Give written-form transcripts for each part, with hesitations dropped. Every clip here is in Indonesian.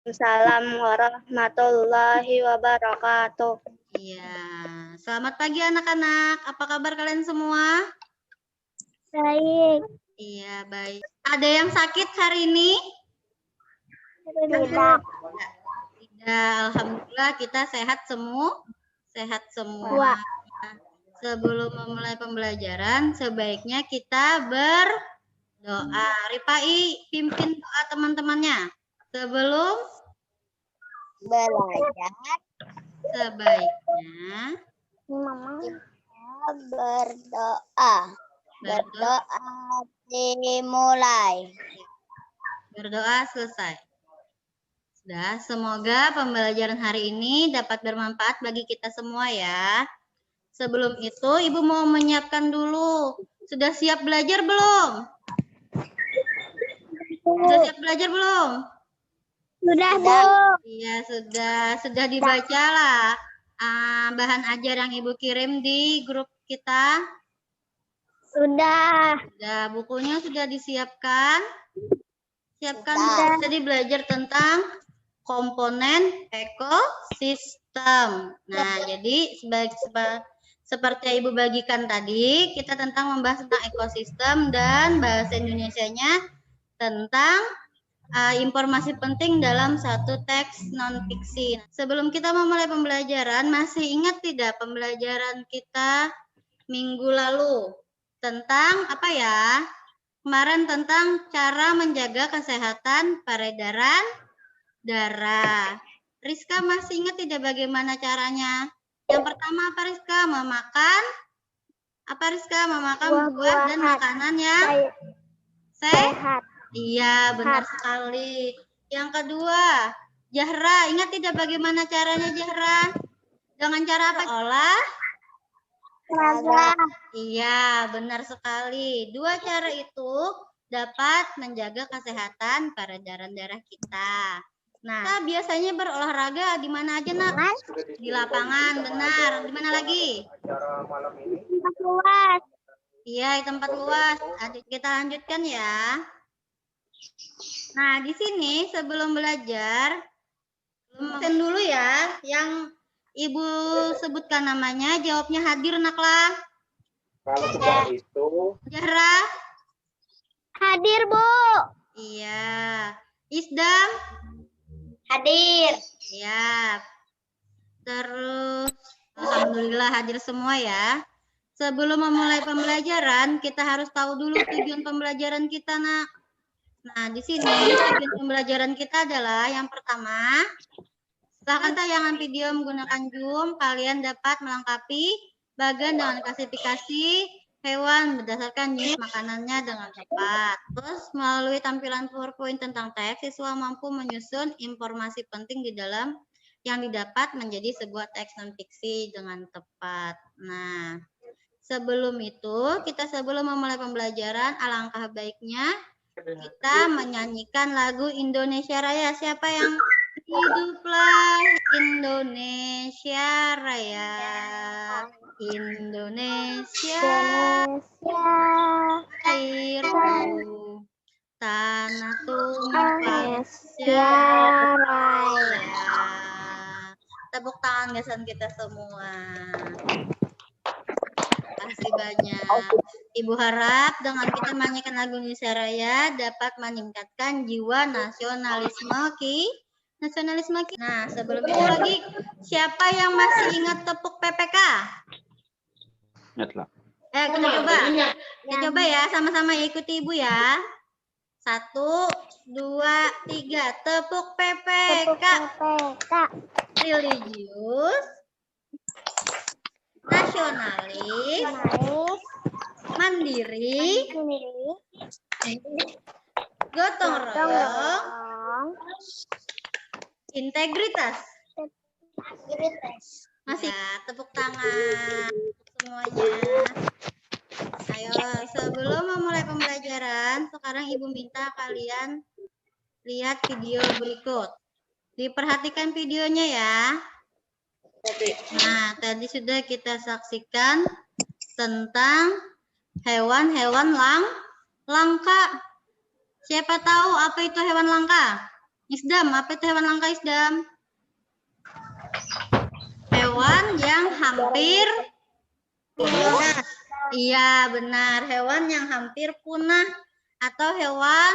Waalaikumsalam warahmatullahi wabarakatuh. Iya, selamat pagi anak-anak. Apa kabar kalian semua? Baik. Iya, baik. Ada yang sakit hari ini? Tidak. Tidak, alhamdulillah kita sehat semua. Sehat semua. Sebelum memulai pembelajaran, sebaiknya kita berdoa. Ripai, pimpin doa teman-temannya. Sebelum Belajar. Sebaiknya Berdoa. Berdoa dimulai. Berdoa selesai. Sudah, semoga pembelajaran hari ini dapat bermanfaat bagi kita semua ya. Sebelum itu, Ibu mau menyiapkan dulu. Sudah siap belajar belum? Sudah siap belajar belum? Sudah, Bu. Iya, sudah dibaca lah bahan ajar yang Ibu kirim di grup kita. Sudah. Sudah, bukunya sudah disiapkan. Siapkan Sudah. tadi belajar tentang komponen ekosistem. Nah, jadi seperti yang Ibu bagikan tadi, kita tentang membahas tentang ekosistem dan bahasa Indonesianya tentang informasi penting dalam satu teks non-fiksi. Sebelum kita memulai pembelajaran, masih ingat tidak pembelajaran kita minggu lalu? Tentang apa ya? Kemarin tentang cara menjaga kesehatan peredaran darah. Rizka masih ingat tidak bagaimana caranya? Yang pertama apa Rizka? Memakan buah dan makanan yang sehat. Iya, benar sekali. Yang kedua, Zahra, ingat tidak bagaimana caranya Zahra? Dengan cara apa? Olahraga. Iya, benar sekali. Dua cara itu dapat menjaga kesehatan peredaran darah kita. Nah, kita biasanya berolahraga di mana aja, Nak? Di lapangan, benar. Di mana lagi? Tempat luas. Iya, di tempat luas. Kita lanjutkan ya. Nah, di sini sebelum belajar, absen dulu ya. Yang Ibu sebutkan namanya, jawabnya hadir, Naklah. Kalau bukan itu. Zahra? Hadir, Bu. Iya. Isdam? Hadir. Siap. Terus, alhamdulillah hadir semua ya. Sebelum memulai pembelajaran, kita harus tahu dulu tujuan pembelajaran kita, Nak. Nah, di sini tujuan pembelajaran kita adalah yang pertama, setelah tayangan video menggunakan Zoom, kalian dapat melengkapi bagian dengan klasifikasi hewan berdasarkan jenis makanannya dengan tepat. Terus, melalui tampilan PowerPoint tentang teks, siswa mampu menyusun informasi penting di dalam yang didapat menjadi sebuah teks non-fiksi dengan tepat. Nah, sebelum memulai pembelajaran, alangkah baiknya kita menyanyikan lagu Indonesia Raya. Siapa yang hiduplah Indonesia Raya? Indonesia airku, tanah tumpah Raya. Tepuk tangan gasan kita semua. Terima kasih banyak. Ibu harap dengan kita menyanyikan lagu Indonesia Raya dapat meningkatkan jiwa nasionalisme kita. Nah, sebelum itu lagi, siapa yang masih ingat tepuk PPK? Ingatlah. Kita coba. Kita coba ya, sama-sama ikuti Ibu ya. 1, 2, 3. Tepuk PPK. Religius, nasionalis, mandiri, gotong royong, integritas. Masih ya, tepuk tangan untuk semuanya. Ayo, sebelum memulai pembelajaran, sekarang Ibu minta kalian lihat video berikut. Diperhatikan videonya ya. Nah, tadi sudah kita saksikan tentang hewan-hewan langka. Siapa tahu apa itu hewan langka? Isdam, apa itu hewan langka Isdam? Hewan yang hampir punah. Iya, benar. Hewan yang hampir punah atau hewan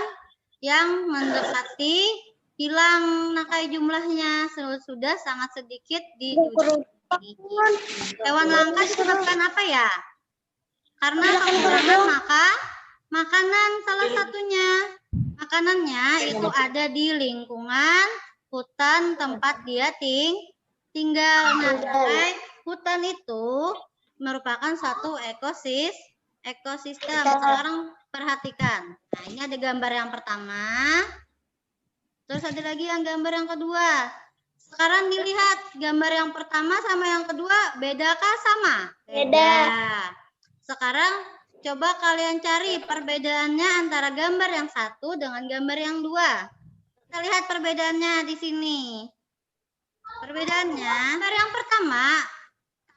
yang mendekati hilang. Nah, kayak jumlahnya sudah sangat sedikit di dunia ini. Hewan langka disebabkan apa ya? Karena kekurangan makanan salah satunya. Makanannya itu ada di lingkungan hutan tempat dia tinggal. Nah, hutan itu merupakan satu ekosistem. Sekarang perhatikan. Nah, ini ada gambar yang pertama. Terus ada lagi yang gambar yang kedua. Sekarang dilihat gambar yang pertama sama yang kedua bedakah sama? Beda. Sekarang coba kalian cari perbedaannya antara gambar yang satu dengan gambar yang dua. Kita lihat perbedaannya di sini. Perbedaannya, gambar yang pertama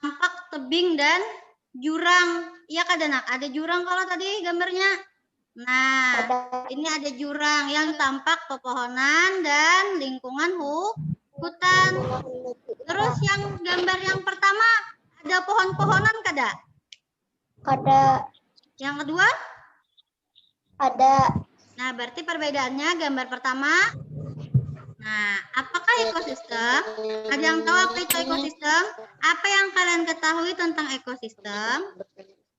tampak tebing dan jurang. Iya Kak Danak, ada jurang kalau tadi gambarnya. Nah, ini ada jurang yang tampak pepohonan dan lingkungan hutan. Terus yang gambar yang pertama ada pohon-pohonan kada? Ada. Yang kedua? Ada. Nah, berarti perbedaannya gambar pertama. Nah, apakah ekosistem? Ada yang tahu apa itu ekosistem? Apa yang kalian ketahui tentang ekosistem?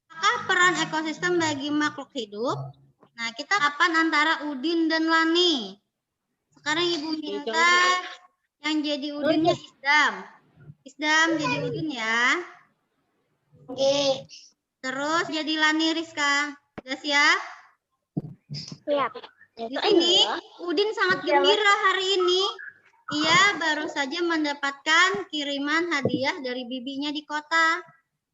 Apakah peran ekosistem bagi makhluk hidup? Nah, kita kapan antara Udin dan Lani? Sekarang Ibu minta yang jadi Udinnya Isdam. Isdam jadi Udin ya. Oke. Terus jadi Lani Rizka. Sudah siap? Siap. Di sini Udin sangat gembira hari ini. Ia baru saja mendapatkan kiriman hadiah dari bibinya di kota.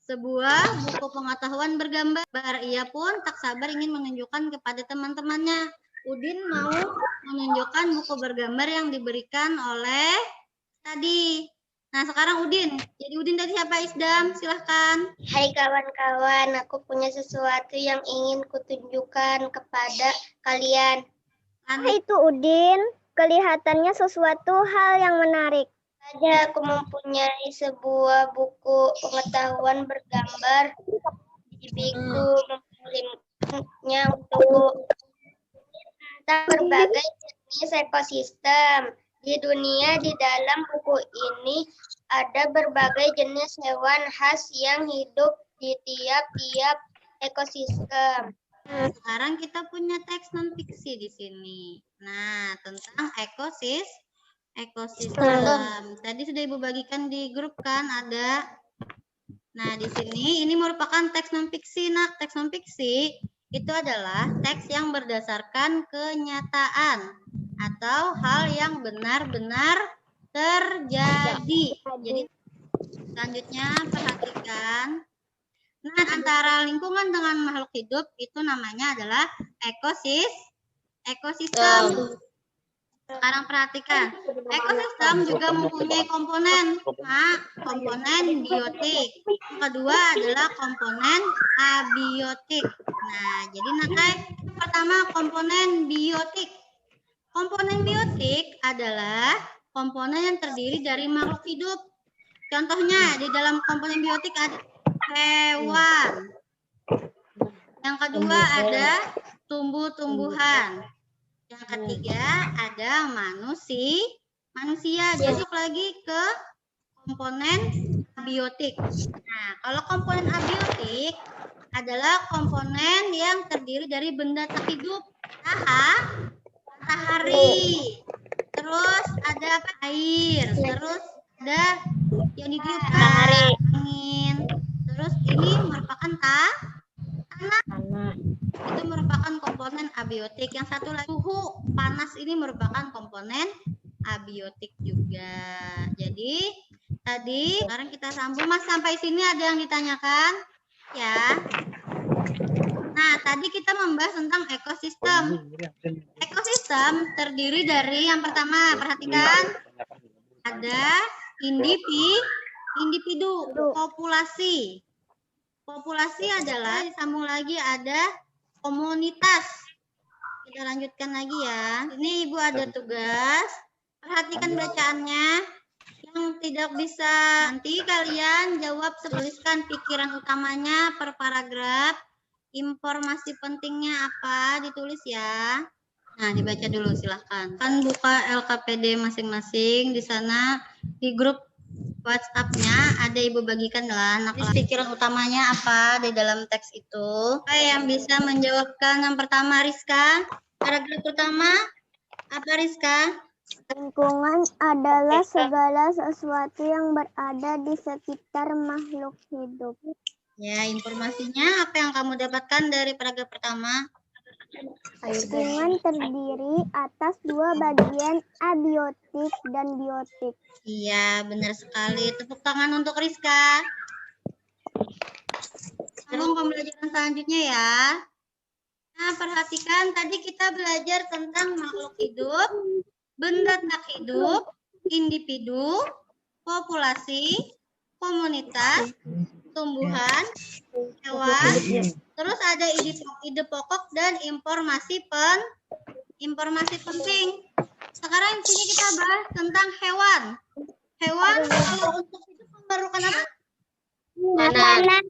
Sebuah buku pengetahuan bergambar. Ia pun tak sabar ingin menunjukkan kepada teman-temannya. Udin mau menunjukkan buku bergambar yang diberikan oleh tadi. Nah, sekarang Udin. Jadi Udin tadi siapa Isdam? Silahkan. Hai kawan-kawan, aku punya sesuatu yang ingin kutunjukkan kepada kalian. Itu Udin, kelihatannya sesuatu hal yang menarik. Saja aku mempunyai sebuah buku pengetahuan bergambar. Bibiku mengirimkannya untuk tentang berbagai jenis ekosistem. Di dunia, di dalam buku ini ada berbagai jenis hewan khas yang hidup di tiap-tiap ekosistem. Sekarang kita punya teks non fiksi di sini. Nah, tentang ekosistem. Tadi sudah Ibu bagikan di grup kan ada. Nah, di sini ini merupakan teks non fiksi. Nah, teks non fiksi itu adalah teks yang berdasarkan kenyataan atau hal yang benar-benar terjadi. Jadi selanjutnya perhatikan. Nah, antara lingkungan dengan makhluk hidup itu namanya adalah ekosistem. Sekarang perhatikan. Ekosistem juga mempunyai komponen. Nah, komponen biotik. Yang kedua adalah komponen abiotik. Nah, jadi pertama komponen biotik. Komponen biotik adalah komponen yang terdiri dari makhluk hidup. Contohnya di dalam komponen biotik ada hewan. Yang kedua ada tumbuh-tumbuhan. Yang ketiga ada manusia. Jadi lagi ke komponen abiotik. Nah, kalau komponen abiotik adalah komponen yang terdiri dari benda tak hidup. Matahari. Terus ada air. Terus ada yang ditiupkan angin. Terus ini merupakan tanah. Itu merupakan komponen abiotik. Yang satu lagi suhu panas ini merupakan komponen abiotik juga. Jadi tadi sekarang kita sambung Mas sampai sini ada yang ditanyakan? Ya. Nah, tadi kita membahas tentang ekosistem. Ekosistem terdiri dari yang pertama, perhatikan ada individu, populasi. Populasi adalah disambung lagi ada komunitas. Kita lanjutkan lagi ya. Ini Ibu ada tugas. Perhatikan bacaannya. Yang tidak bisa nanti kalian jawab, tuliskan pikiran utamanya per paragraf. Informasi pentingnya apa ditulis ya. Nah, dibaca dulu silahkan. Kan buka LKPD masing-masing di sana di grup WhatsApp-nya ada Ibu bagikan lah. Nah, pikiran utamanya apa di dalam teks itu? Siapa yang bisa menjawabkan? Yang pertama Rizka. Paragraf pertama apa Rizka? Lingkungan adalah segala sesuatu yang berada di sekitar makhluk hidup. Ya, informasinya apa yang kamu dapatkan dari paragraf pertama? Lingkungan terdiri atas dua bagian, abiotik dan biotik. Iya, benar sekali. Tepuk tangan untuk Rizka. Sambung pembelajaran selanjutnya ya. Nah, perhatikan tadi kita belajar tentang makhluk hidup, benda tak hidup, individu, populasi, komunitas, tumbuhan, hewan, terus ada ide pokok dan informasi penting. Sekarang di sini kita bahas tentang hewan. Hewan kalau untuk hidup memerlukan apa? Makanan.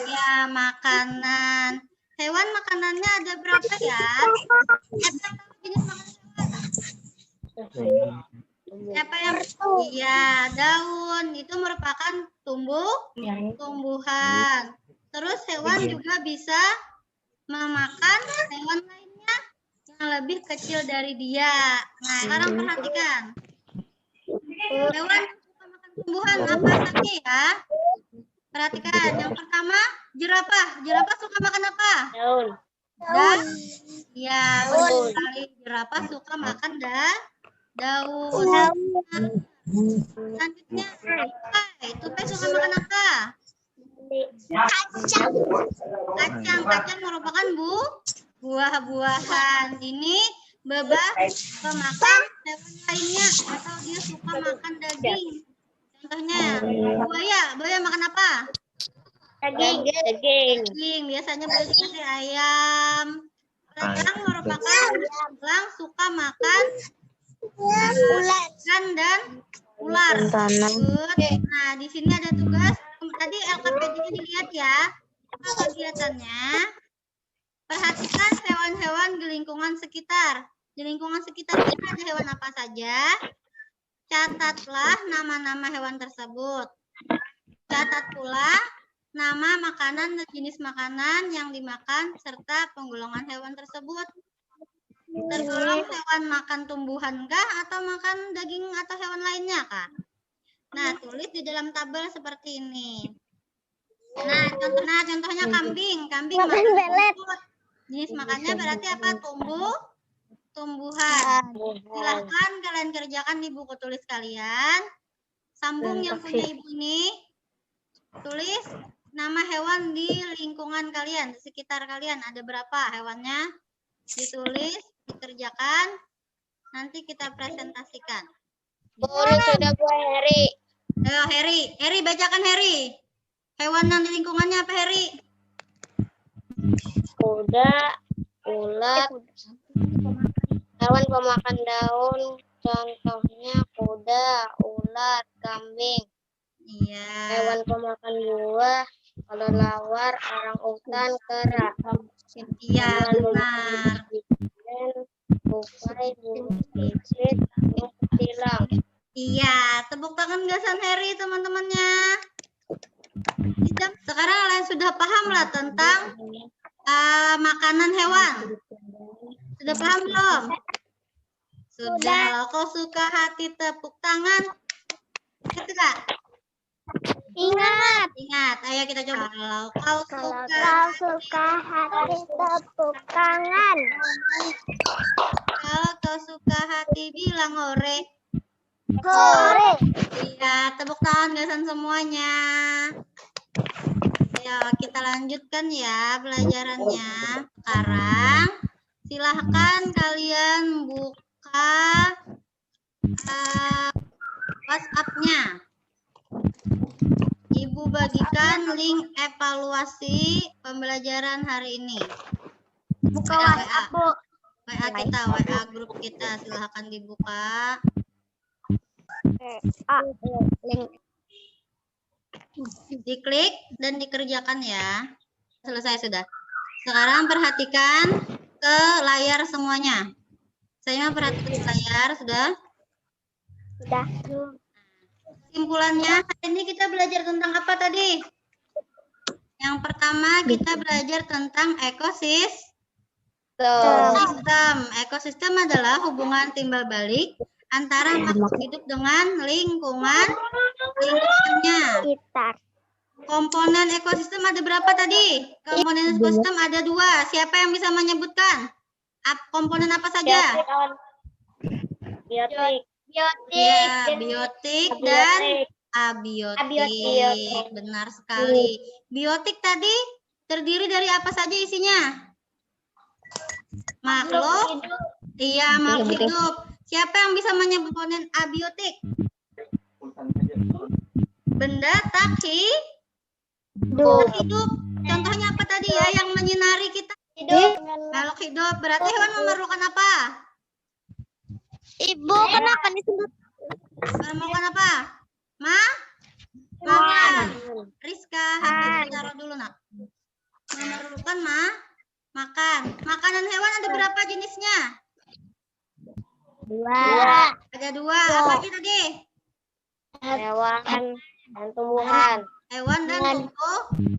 Ya, makanan. Hewan makanannya ada berapa ya? Jenis makanan hewan. Siapa yang? Iya, daun itu merupakan tumbuhan. Terus hewan juga bisa memakan hewan lainnya yang lebih kecil dari dia. Nah, sekarang perhatikan. Hewan suka makan tumbuhan apa saja ya? Perhatikan. Yang pertama, jerapah. Jerapah suka makan apa? Daun. Ya, betul sekali. Jerapah suka makan daun. Selanjutnya, tupai suka makan apa? Kacang merupakan buah-buahan. Ini bebas pemakan hewan lainnya atau dia suka makan daging. Contohnya, buaya makan apa? Daging. Biasanya buaya dikasih ayam. Elang merupakan elang suka makan ikan dan ular. Nah, di sini ada tugas. Tadi LKPD-nya dilihat ya. Apa kegiatannya? Perhatikan hewan-hewan di lingkungan sekitar. Di lingkungan sekitar kita ada hewan apa saja? Catatlah nama-nama hewan tersebut. Catat pula nama makanan dan jenis makanan yang dimakan serta penggolongan hewan tersebut. Tergolong hewan makan tumbuhan kah atau makan daging atau hewan lainnya kah? Nah, tulis di dalam tabel seperti ini. Nah, contohnya kambing. Kambing makan rumput. Jenis makannya berarti apa? Tumbuhan. Silahkan kalian kerjakan di buku tulis kalian. Sambung yang punya ibu ini. Tulis nama hewan di lingkungan kalian, di sekitar kalian. Ada berapa hewannya? Ditulis, dikerjakan. Nanti kita presentasikan. Sudah buat Heri. Ayo Heri bacakan Heri. Hewan yang di lingkungannya apa Heri? Kuda, ulat, hewan pemakan daun, contohnya kuda, ulat, kambing. Iya. Hewan pemakan buah, kelelawar, orangutan, kera. Iya, benar. Tupai, burung pipit, kutilang. Iya, tepuk tangan gasan Heri teman-temannya. Sekarang kalian sudah paham lah tentang makanan hewan. Sudah paham belum? Sudah. Kau suka hati tepuk tangan? Ingat gak? Ingat. Ayo kita coba. Kalau kau suka hati tepuk tangan. Kalau kau suka hati bilang hore. Hore. Iya, tepuk tangan gasan semuanya. Ayo kita lanjutkan ya pelajarannya. Sekarang silahkan kalian buka WhatsApp-nya. Ibu bagikan link evaluasi pembelajaran hari ini. Buka WhatsApp, Bu. WA kita, WA grup kita, silahkan dibuka. Link. Diklik dan dikerjakan ya. Selesai sudah. Sekarang perhatikan ke layar semuanya. Saya perhatikan ke layar, sudah? Sudah. Kesimpulannya, hari ini kita belajar tentang apa tadi? Yang pertama kita belajar tentang ekosistem. Ekosistem adalah hubungan timbal balik antara makhluk hidup dengan lingkungannya. Sekitar. Komponen ekosistem ada berapa tadi? Komponen ekosistem ada 2. Siapa yang bisa menyebutkan? Komponen apa saja? Biotik. Ya, biotik dan abiotik. Benar sekali. Biotik tadi terdiri dari apa saja isinya? Makhluk. Iya, makhluk hidup. Siapa yang bisa menyebut komponen abiotik? Benda tak hidup. Contohnya apa tadi ya yang menyinari kita? Makhluk hidup. Berarti hewan memerlukan apa? Ibu, kenapa disebut? Memerlukan apa? Makan. Rizka, hati taruh dulu nak. Memerlukan makan. Makanan hewan ada berapa jenisnya? 2. Ada 2. Apa aja tadi? Hewan dan tumbuhan. Hewan dan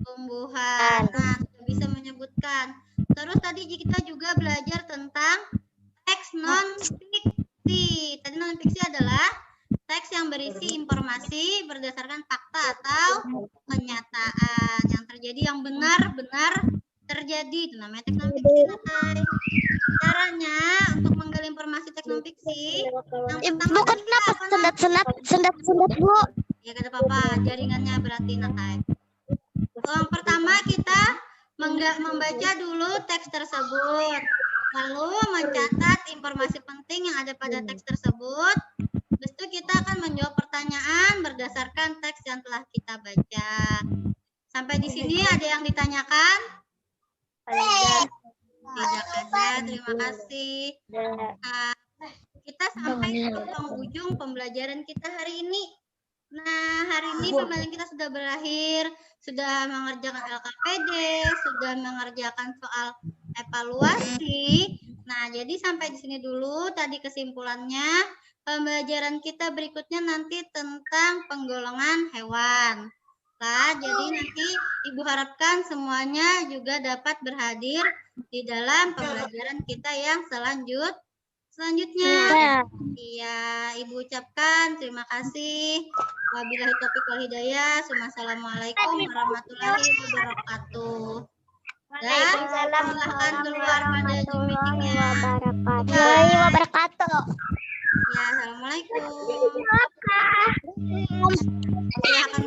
tumbuhan. Nah, sudah bisa menyebutkan. Terus tadi kita juga belajar tentang teks non-fiksi. Tadi non-fiksi adalah teks yang berisi informasi berdasarkan fakta atau kenyataan yang terjadi, yang benar-benar terjadi. Itu namanya teks non-fiksi. Caranya untuk menggali informasi teks non-fiksi, yang pertama Sendat, Bu. ya kata papa, jaringannya berarti nakai. Yang pertama kita membaca dulu teks tersebut, lalu mencatat informasi penting yang ada pada teks tersebut. Habis itu kita akan menjawab pertanyaan berdasarkan teks yang telah kita baca. Sampai di sini ada yang ditanyakan? Tidak ada, terima kasih. Kita sampai ke penghujung pembelajaran kita hari ini. Nah, hari ini pembelajaran kita sudah berakhir, sudah mengerjakan LKPD, sudah mengerjakan soal evaluasi. Nah, jadi sampai di sini dulu tadi kesimpulannya. Pembelajaran kita berikutnya nanti tentang penggolongan hewan. Nah, jadi nanti Ibu harapkan semuanya juga dapat berhadir di dalam pembelajaran kita yang selanjutnya. Iya, Ibu ucapkan terima kasih. Wabillahi taufiq wal hidayah. Wassalamualaikum warahmatullahi wabarakatuh. Dan silahkan keluar pada Zoom meeting-nya. Wabarakatuh. Ya, assalamualaikum. Silahkan